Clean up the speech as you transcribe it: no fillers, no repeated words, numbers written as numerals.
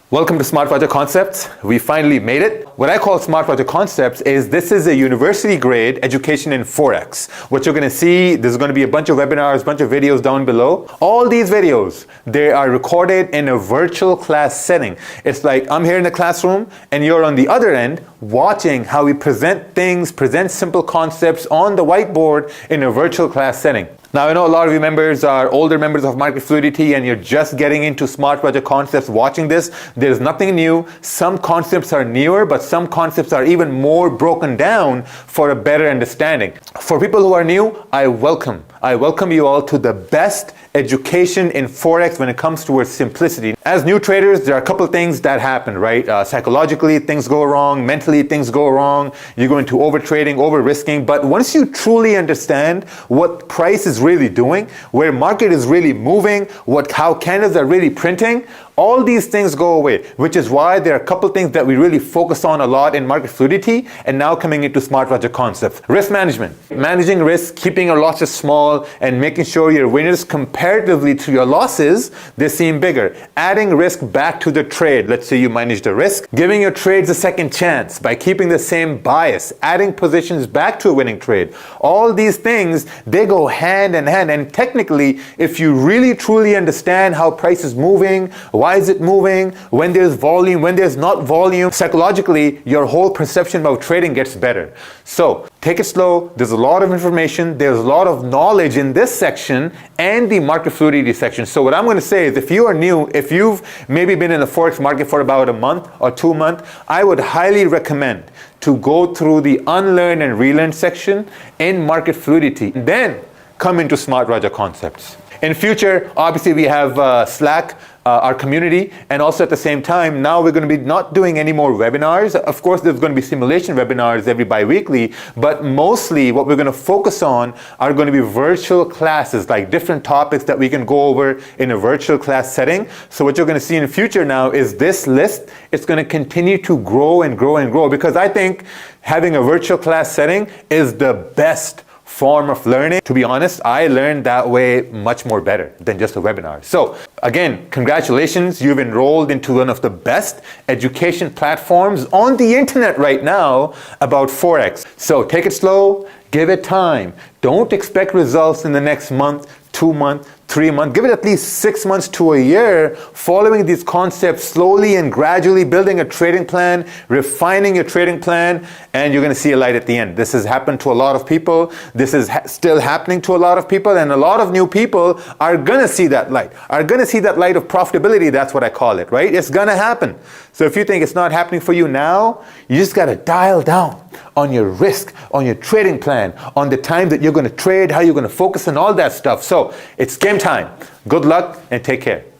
Welcome to Smart Project Concepts. We finally made it. What I call Smart Project Concepts is this is a university grade education in Forex. What you're going to see, there's going to be a bunch of webinars, bunch of videos down below. All these videos, they are recorded in a virtual class setting. It's like I'm here in the classroom and you're on the other end watching how we present things, present simple concepts on the whiteboard in a virtual class setting. Now, I know a lot of you members are older members of Market Fluidity and you're just getting into Smart Project Concepts watching this. There's nothing new. Some concepts are newer, but some concepts are even more broken down for a better understanding. For people who are new, I welcome you all to the best education in Forex when it comes towards simplicity. As new traders, there are a couple of things that happen, right? Psychologically, things go wrong. Mentally, things go wrong. You go into over trading, over risking. But once you truly understand what price is really doing, where market is really moving, how candles are really printing, all these things go away, which is why there are a couple things that we really focus on a lot in Market Fluidity and now coming into Smart Project Concepts. Risk management. Managing risk, keeping your losses small and making sure your winners comparatively to your losses, they seem bigger. Adding risk back to the trade. Let's say you manage the risk. Giving your trades a second chance by keeping the same bias. Adding positions back to a winning trade. All these things, they go hand in hand. And technically, if you really truly understand how price is moving, why is it moving, when there's volume, when there's not volume, psychologically, your whole perception about trading gets better. So take it slow. There's a lot of information. There's a lot of knowledge in this section and the market fluidity section. So what I'm going to say is if you are new, if you've maybe been in the Forex market for about a month or 2 months, I would highly recommend to go through the unlearn and relearn section in market fluidity, and then come into Smart Project Concepts. In future, obviously we have Slack, our community, and also at the same time, now we're going to be not doing any more webinars. Of course, there's going to be simulation webinars every bi-weekly, but mostly what we're going to focus on are going to be virtual classes, like different topics that we can go over in a virtual class setting. So what you're going to see in the future now is this list. It's going to continue to grow and grow and grow, because I think having a virtual class setting is the best form of learning. To be honest, I learned that way much more better than just a webinar. So again, congratulations, you've enrolled into one of the best education platforms on the internet right now about Forex. So take it slow, give it time. Don't expect results in the next month, 2 months, 3 months. Give it at least 6 months to a year, following these concepts slowly and gradually, building a trading plan, refining your trading plan, and you're going to see a light at the end. This has happened to a lot of people. This is still happening to a lot of people, and a lot of new people are going to see that light, are going to see that light of profitability. That's what I call it, right? It's going to happen. So if you think it's not happening for you now, you just got to dial down on your risk, on your trading plan, on the time that you're going to trade, how you're going to focus on all that stuff. So it's game time. Good luck and take care.